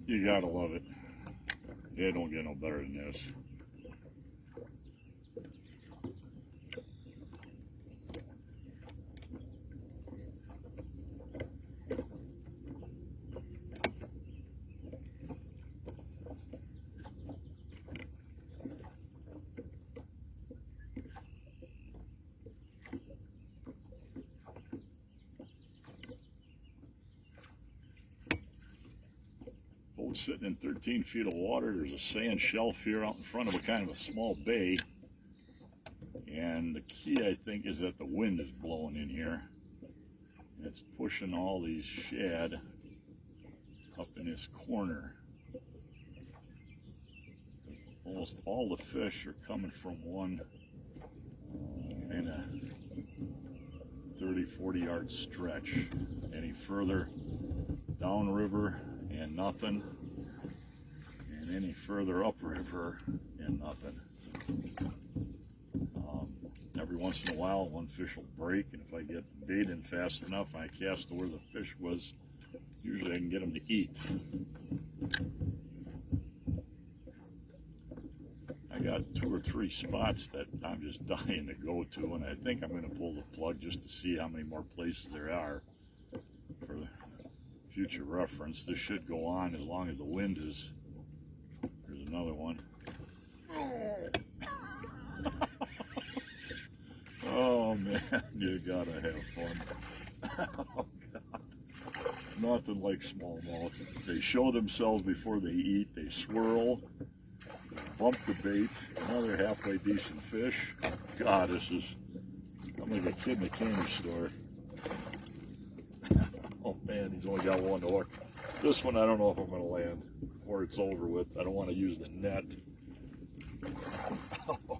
You gotta love it. It don't get no better than this. Boat sitting in 13 feet of water. There's a sand shelf here out in front of a kind of a small bay. And the key, I think, is that the wind is blowing in here. It's pushing all these shad up in this corner. Almost all the fish are coming from one kind of 30-40 yard stretch. Any further downriver and nothing, and any further upriver and nothing. Every once in a while one fish will break, and if I get bait in fast enough and I cast to where the fish was, usually I can get them to eat. I got 2 or 3 spots that I'm just dying to go to, and I think I'm going to pull the plug just to see how many more places there are for future reference. This should go on as long as the wind is. There's another one. Oh man, you gotta have fun. Oh God. Nothing like smallmouth. They show themselves before they eat. They swirl, bump the bait. Another halfway decent fish. God, this is, I'm like a kid in a candy store. Oh man, he's only got one hook. This one I don't know if I'm going to land or it's over with. I don't want to use the net. Oh